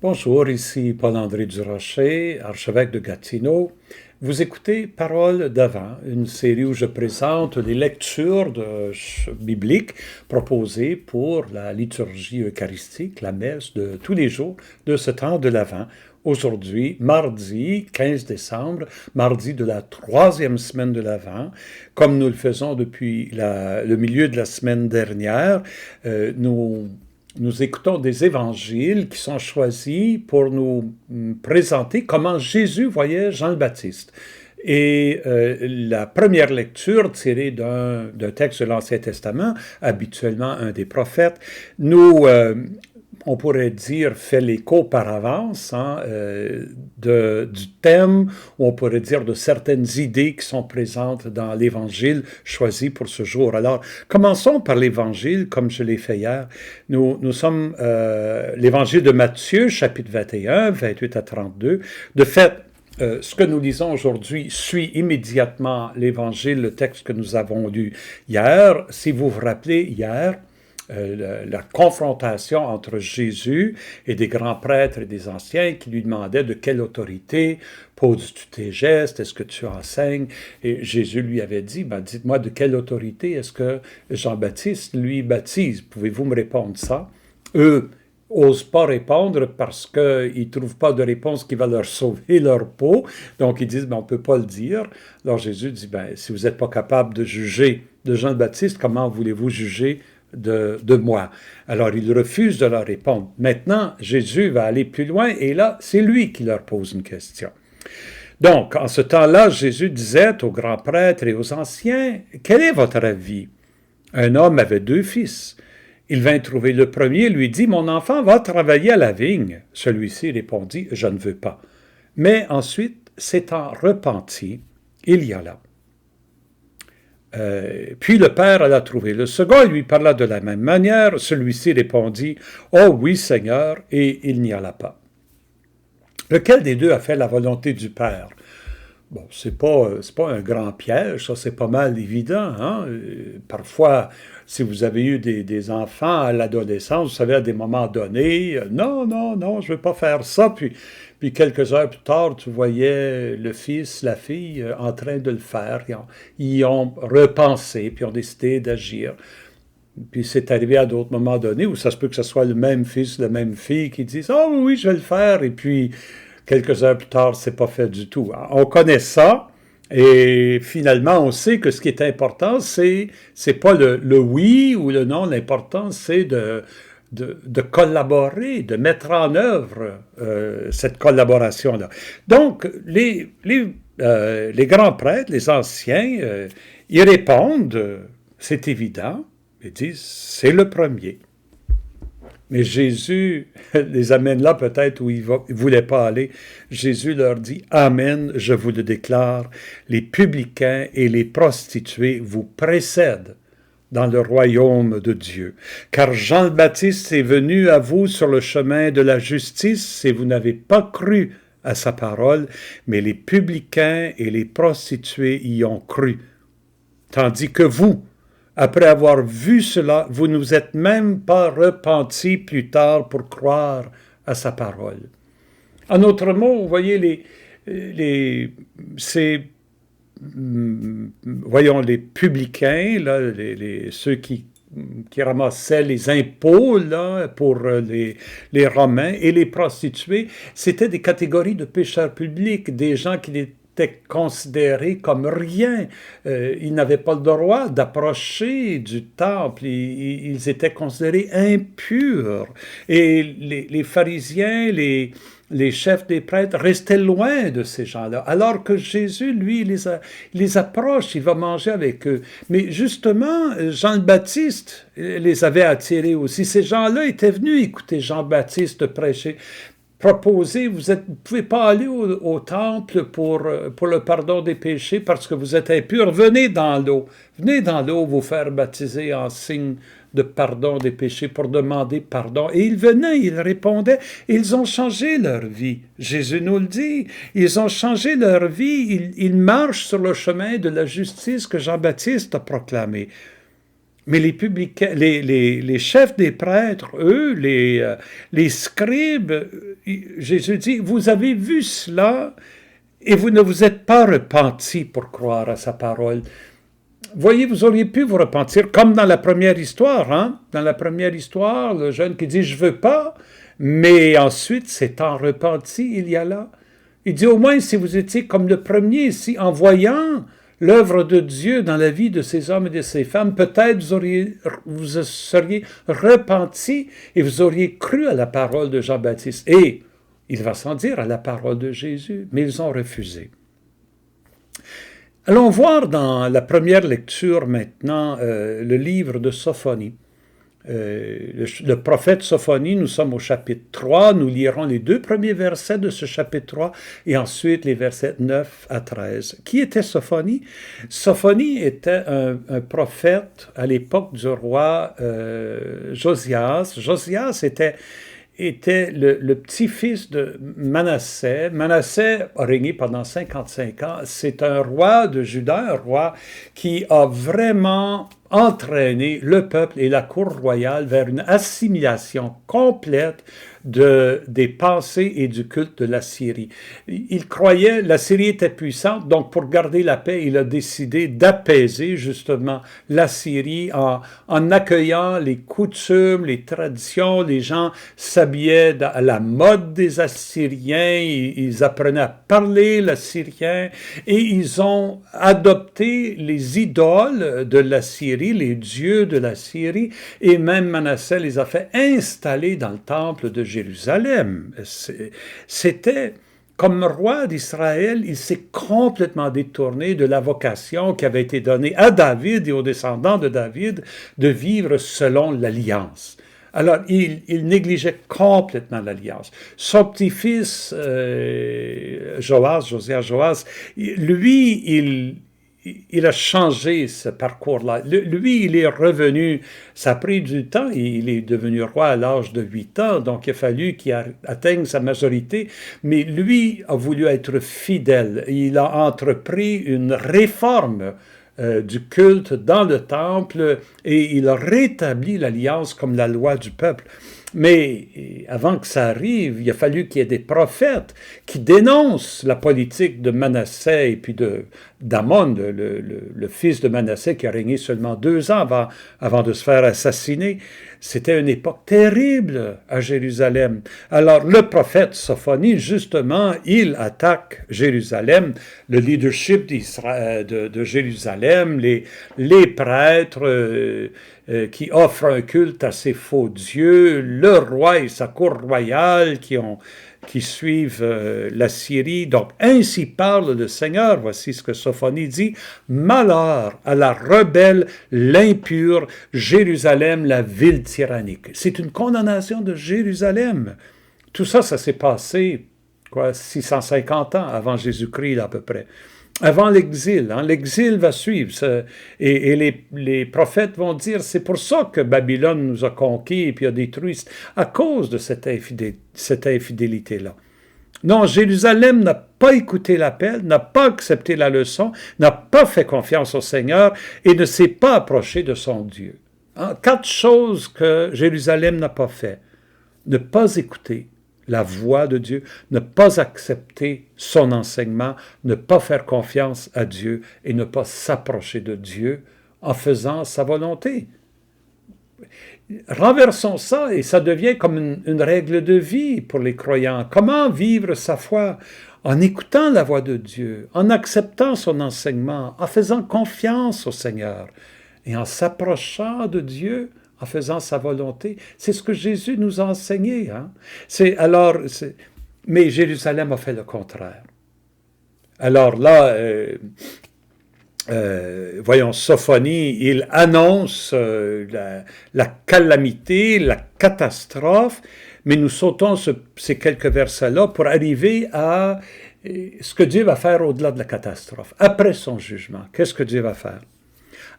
Bonjour, ici Paul-André Durocher, archevêque de Gatineau. Vous écoutez Paroles d'Avent, une série où je présente les lectures bibliques proposées pour la liturgie eucharistique, la messe de tous les jours de ce temps de l'Avent. Aujourd'hui, mardi 15 décembre, mardi de la troisième semaine de l'Avent, comme nous le faisons depuis le milieu de la semaine dernière, nous écoutons des évangiles qui sont choisis pour nous présenter comment Jésus voyait Jean le Baptiste. Et la première lecture tirée d'un texte de l'Ancien Testament, habituellement un des prophètes, on pourrait dire, fait l'écho par avance du thème, ou on pourrait dire de certaines idées qui sont présentes dans l'Évangile choisi pour ce jour. Alors, commençons par l'Évangile, comme je l'ai fait hier. Nous sommes l'Évangile de Matthieu, chapitre 21, 28 à 32. De fait, ce que nous lisons aujourd'hui suit immédiatement l'Évangile, le texte que nous avons lu hier. Si vous vous rappelez, hier, la confrontation entre Jésus et des grands prêtres et des anciens qui lui demandaient de quelle autorité poses-tu tes gestes, est-ce que tu enseignes? Et Jésus lui avait dit, dites-moi de quelle autorité est-ce que Jean-Baptiste lui baptise? Pouvez-vous me répondre ça? Eux n'osent pas répondre parce qu'ils ne trouvent pas de réponse qui va leur sauver leur peau. Donc ils disent, on ne peut pas le dire. Alors Jésus dit, si vous n'êtes pas capable de juger de Jean-Baptiste, comment voulez-vous juger de moi? Alors, ils refusent de leur répondre. Maintenant, Jésus va aller plus loin et là, c'est lui qui leur pose une question. Donc, en ce temps-là, Jésus disait aux grands prêtres et aux anciens, « Quel est votre avis? Un homme avait 2 fils. Il vint trouver le premier et lui dit, « Mon enfant va travailler à la vigne. » Celui-ci répondit, « Je ne veux pas. » Mais ensuite, s'étant repenti, il y alla. Puis le père alla trouver le second et lui parla de la même manière. Celui-ci répondit, « Oh oui, Seigneur, » et il n'y alla pas. Lequel des deux a fait la volonté du père? Bon, c'est pas un grand piège, ça c'est pas mal évident. Hein? Parfois, si vous avez eu des enfants à l'adolescence, vous savez, à des moments donnés, non, je ne veux pas faire ça. Puis quelques heures plus tard, tu voyais le fils, la fille en train de le faire. Ils ont repensé, puis ont décidé d'agir. Puis c'est arrivé à d'autres moments donnés où ça se peut que ce soit le même fils, la même fille qui disent « Ah oui, je vais le faire », et puis quelques heures plus tard, c'est pas fait du tout. On connaît ça, et finalement, on sait que ce qui est important, c'est pas le oui ou le non, l'important, c'est de collaborer, de mettre en œuvre cette collaboration-là. Donc, les grands prêtres, les anciens, ils répondent, c'est évident, ils disent, c'est le premier. Mais Jésus les amène là peut-être où ils ne voulaient pas aller. Jésus leur dit, « Amen, je vous le déclare, les publicains et les prostituées vous précèdent dans le royaume de Dieu. Car Jean le Baptiste est venu à vous sur le chemin de la justice et vous n'avez pas cru à sa parole, mais les publicains et les prostituées y ont cru. Tandis que vous, après avoir vu cela, vous ne vous êtes même pas repentis plus tard pour croire à sa parole. » En d'autres mots, vous voyez, voyons, les publicains, là, ceux qui ramassaient les impôts là, pour les Romains, et les prostituées, c'était des catégories de pécheurs publics, des gens qui étaient considérés comme rien. Ils n'avaient pas le droit d'approcher du temple. Ils étaient considérés impurs. Et les pharisiens, les chefs des prêtres restaient loin de ces gens-là, alors que Jésus, lui, il les approche, il va manger avec eux. Mais justement, Jean le Baptiste les avait attirés aussi. Ces gens-là étaient venus écouter Jean-Baptiste prêcher, proposer, vous ne pouvez pas aller au temple pour le pardon des péchés parce que vous êtes impurs, venez dans l'eau vous faire baptiser en signe de pardon des péchés, pour demander pardon. Et ils venaient, ils répondaient, ils ont changé leur vie. Jésus nous le dit, ils ont changé leur vie, ils marchent sur le chemin de la justice que Jean-Baptiste a proclamé. Mais les publicains, les chefs des prêtres, eux, les scribes, Jésus dit, vous avez vu cela et vous ne vous êtes pas repentis pour croire à sa parole. Voyez, vous auriez pu vous repentir, comme dans la première histoire. Hein? Dans la première histoire, le jeune qui dit « je veux pas », mais ensuite, s'étant repenti, il y a là. Il dit au moins, si vous étiez comme le premier, si en voyant l'œuvre de Dieu dans la vie de ces hommes et de ces femmes, peut-être vous seriez repentis et vous auriez cru à la parole de Jean-Baptiste. Et il va sans dire à la parole de Jésus, mais ils ont refusé. Allons voir dans la première lecture maintenant le livre de Sophonie. Le prophète Sophonie, nous sommes au chapitre 3, nous lirons les 2 premiers versets de ce chapitre 3 et ensuite les versets 9 à 13. Qui était Sophonie? Sophonie était un prophète à l'époque du roi Josias. Josias était le petit-fils de Manassé. Manassé a régné pendant 55 ans. C'est un roi de Juda, un roi qui a vraiment entraîné le peuple et la cour royale vers une assimilation complète des pensées et du culte de la Syrie. Il croyait la Syrie était puissante, donc pour garder la paix, il a décidé d'apaiser justement la Syrie en accueillant les coutumes, les traditions. Les gens s'habillaient à la mode des Assyriens, ils apprenaient à parler l'assyrien et ils ont adopté les idoles de la Syrie, les dieux de la Syrie, et même Manassé les a fait installer dans le temple de Jérusalem. C'était comme roi d'Israël, il s'est complètement détourné de la vocation qui avait été donnée à David et aux descendants de David de vivre selon l'alliance. Alors, il négligeait complètement l'alliance. Son petit-fils, Josias, lui, il a changé ce parcours-là. Lui, il est revenu, ça a pris du temps, il est devenu roi à l'âge de 8 ans, donc il a fallu qu'il atteigne sa majorité, mais lui a voulu être fidèle. Il a entrepris une réforme du culte dans le temple et il a rétabli l'alliance comme la loi du peuple. Mais avant que ça arrive, il a fallu qu'il y ait des prophètes qui dénoncent la politique de Manassé et puis d'Amon, le fils de Manassé qui a régné seulement 2 ans avant de se faire assassiner. C'était une époque terrible à Jérusalem. Alors le prophète Sophonie, justement, il attaque Jérusalem, le leadership de Jérusalem, les prêtres qui offrent un culte à ces faux dieux, le roi et sa cour royale qui suivent la Syrie. Donc, ainsi parle le Seigneur, voici ce que Sophonie dit, « Malheur à la rebelle, l'impure, Jérusalem, la ville tyrannique. » C'est une condamnation de Jérusalem. Tout ça, ça s'est passé, 650 ans avant Jésus-Christ, à peu près. Avant l'exil, hein, l'exil va suivre. Et les prophètes vont dire, c'est pour ça que Babylone nous a conquis et puis a détruit, à cause de cette infidélité-là. Non, Jérusalem n'a pas écouté l'appel, n'a pas accepté la leçon, n'a pas fait confiance au Seigneur et ne s'est pas approché de son Dieu. Hein? 4 choses que Jérusalem n'a pas fait. Ne pas écouter la voix de Dieu, ne pas accepter son enseignement, ne pas faire confiance à Dieu et ne pas s'approcher de Dieu en faisant sa volonté. Renversons ça et ça devient comme une règle de vie pour les croyants. Comment vivre sa foi? En écoutant la voix de Dieu, en acceptant son enseignement, en faisant confiance au Seigneur et en s'approchant de Dieu, en faisant sa volonté. C'est ce que Jésus nous a enseigné. Hein? Mais Jérusalem a fait le contraire. Alors là, voyons, Sophonie, il annonce la calamité, la catastrophe, mais nous sautons ces quelques versets-là pour arriver à ce que Dieu va faire au-delà de la catastrophe. Après son jugement, qu'est-ce que Dieu va faire?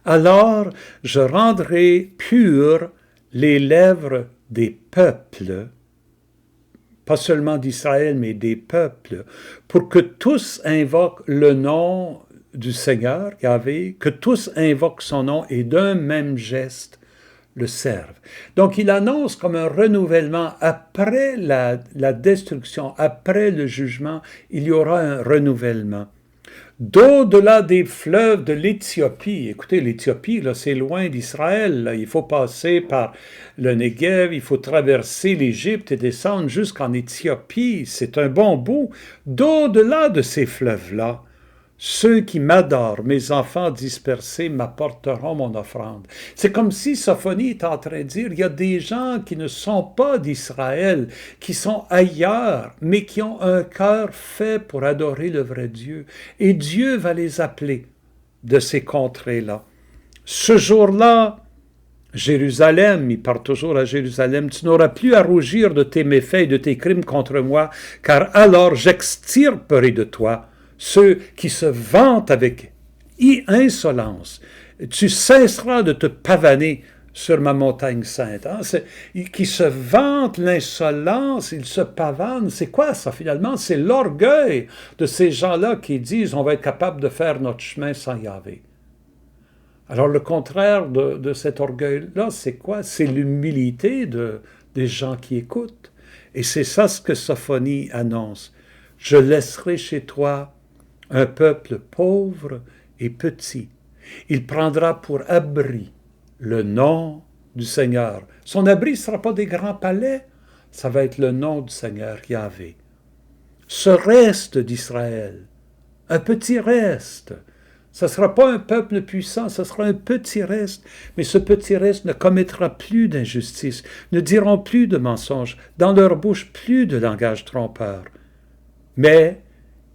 Alors je rendrai pures les lèvres des peuples, pas seulement d'Israël, mais des peuples, pour que tous invoquent le nom du Seigneur, Yahvé, que tous invoquent son nom et d'un même geste le servent. Donc il annonce comme un renouvellement après la destruction, après le jugement, il y aura un renouvellement. D'au-delà des fleuves de l'Éthiopie, écoutez, l'Éthiopie, là, c'est loin d'Israël, là. Il faut passer par le Negev, il faut traverser l'Égypte et descendre jusqu'en Éthiopie, c'est un bon bout. D'au-delà de ces fleuves-là, ceux qui m'adorent, mes enfants dispersés, m'apporteront mon offrande. C'est comme si Sophonie est en train de dire, il y a des gens qui ne sont pas d'Israël, qui sont ailleurs, mais qui ont un cœur fait pour adorer le vrai Dieu. Et Dieu va les appeler de ces contrées-là. Ce jour-là, Jérusalem, il part toujours à Jérusalem, tu n'auras plus à rougir de tes méfaits et de tes crimes contre moi, car alors j'extirperai de toi ceux qui se vantent avec insolence. Tu cesseras de te pavaner sur ma montagne sainte. Hein? Qui se vantent l'insolence, ils se pavanent. C'est quoi ça finalement? C'est l'orgueil de ces gens-là qui disent on va être capable de faire notre chemin sans Yahvé. Alors le contraire de cet orgueil-là, c'est quoi? C'est l'humilité des gens qui écoutent. Et c'est ça ce que Sophonie annonce. Je laisserai chez toi un peuple pauvre et petit. Il prendra pour abri le nom du Seigneur. Son abri ne sera pas des grands palais, ça va être le nom du Seigneur, Yahvé. Ce reste d'Israël, un petit reste, ce ne sera pas un peuple puissant, ce sera un petit reste, mais ce petit reste ne commettra plus d'injustice, ne diront plus de mensonges, dans leur bouche plus de langage trompeur. Mais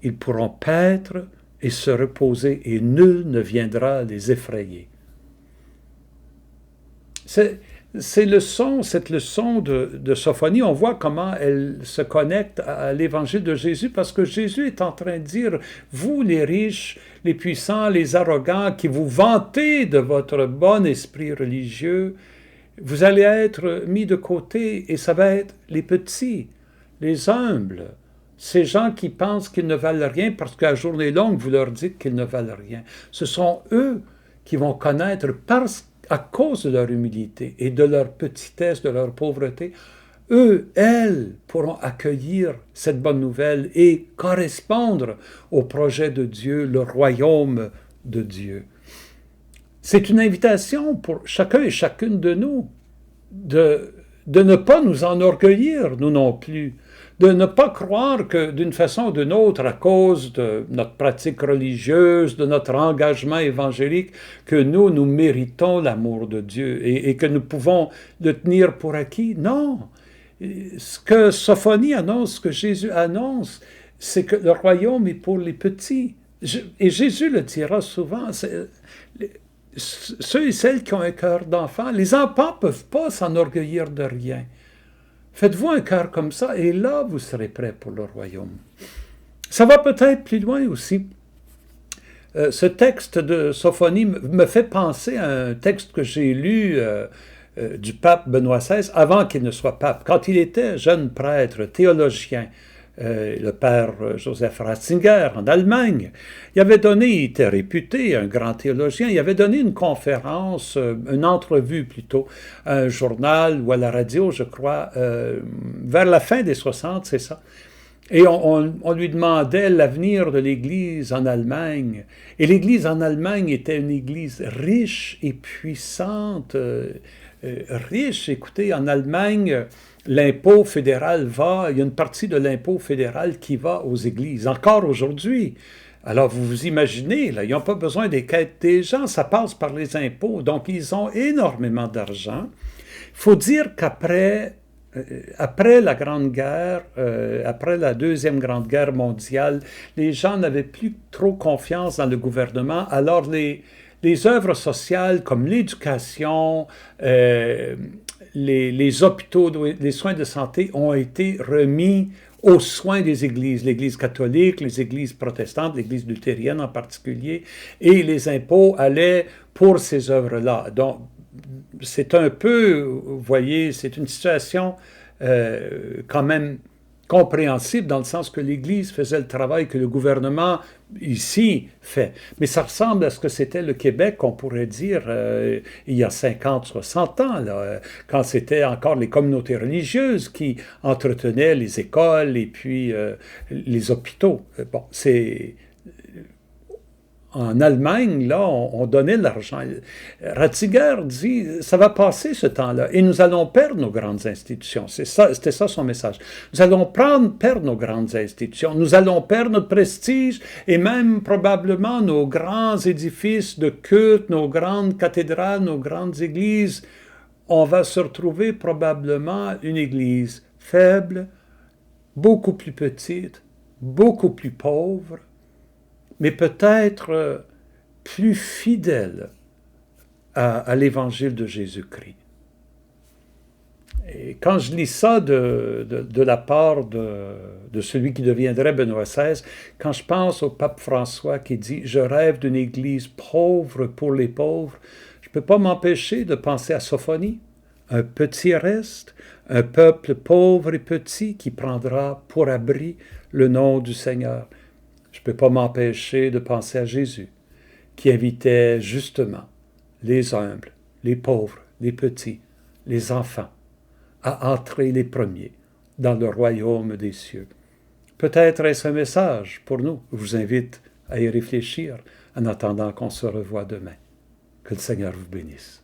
ils pourront paître et se reposer, et nul ne viendra les effrayer. Cette leçon de Sophonie, on voit comment elle se connecte à l'évangile de Jésus, parce que Jésus est en train de dire, vous les riches, les puissants, les arrogants, qui vous vantez de votre bon esprit religieux, vous allez être mis de côté, et ça va être les petits, les humbles, ces gens qui pensent qu'ils ne valent rien parce qu'à journée longue, vous leur dites qu'ils ne valent rien. Ce sont eux qui vont connaître, à cause de leur humilité et de leur petitesse, de leur pauvreté, elles pourront accueillir cette bonne nouvelle et correspondre au projet de Dieu, le royaume de Dieu. C'est une invitation pour chacun et chacune de nous de ne pas nous enorgueillir, nous non plus, de ne pas croire que d'une façon ou d'une autre, à cause de notre pratique religieuse, de notre engagement évangélique, que nous méritons l'amour de Dieu et que nous pouvons le tenir pour acquis. Non! Ce que Sophonie annonce, ce que Jésus annonce, c'est que le royaume est pour les petits. Et Jésus le dira souvent, ceux et celles qui ont un cœur d'enfant, les enfants ne peuvent pas s'enorgueillir de rien. Faites-vous un cœur comme ça, et là, vous serez prêts pour le royaume. Ça va peut-être plus loin aussi. Ce texte de Sophonie me fait penser à un texte que j'ai lu du pape Benoît XVI, avant qu'il ne soit pape, quand il était jeune prêtre, théologien, le père Joseph Ratzinger en Allemagne. Il était réputé, un grand théologien, il avait donné une conférence, une entrevue plutôt, à un journal ou à la radio, je crois, vers la fin des 60, c'est ça. Et on lui demandait l'avenir de l'Église en Allemagne. Et l'Église en Allemagne était une Église riche et puissante, riche. Écoutez, en Allemagne, l'impôt fédéral il y a une partie de l'impôt fédéral qui va aux églises, encore aujourd'hui. Alors, vous vous imaginez, là, ils n'ont pas besoin des quêtes des gens, ça passe par les impôts. Donc, ils ont énormément d'argent. Il faut dire qu'après la Grande Guerre, après la Deuxième Grande Guerre mondiale, les gens n'avaient plus trop confiance dans le gouvernement. Alors, les œuvres sociales comme l'éducation, les hôpitaux, les soins de santé ont été remis aux soins des églises, l'Église catholique, les églises protestantes, l'Église luthérienne en particulier, et les impôts allaient pour ces œuvres-là. Donc, c'est un peu, vous voyez, c'est une situation quand même compréhensible dans le sens que l'Église faisait le travail que le gouvernement ici fait. Mais ça ressemble à ce que c'était le Québec, on pourrait dire, il y a 50, 60 ans, là, quand c'était encore les communautés religieuses qui entretenaient les écoles et puis les hôpitaux. Bon, c'est... En Allemagne, là, on donnait de l'argent. Ratzinger dit, ça va passer ce temps-là, et nous allons perdre nos grandes institutions. C'était ça son message. Nous allons perdre nos grandes institutions. Nous allons perdre notre prestige, et même probablement nos grands édifices de culte, nos grandes cathédrales, nos grandes églises. On va se retrouver probablement une église faible, beaucoup plus petite, beaucoup plus pauvre, mais peut-être plus fidèle à l'évangile de Jésus-Christ. Et quand je lis ça de la part de celui qui deviendrait Benoît XVI, quand je pense au pape François qui dit « Je rêve d'une église pauvre pour les pauvres », je ne peux pas m'empêcher de penser à Sophonie, un petit reste, un peuple pauvre et petit qui prendra pour abri le nom du Seigneur. Je ne peux pas m'empêcher de penser à Jésus, qui invitait justement les humbles, les pauvres, les petits, les enfants, à entrer les premiers dans le royaume des cieux. Peut-être est-ce un message pour nous. Je vous invite à y réfléchir en attendant qu'on se revoie demain. Que le Seigneur vous bénisse.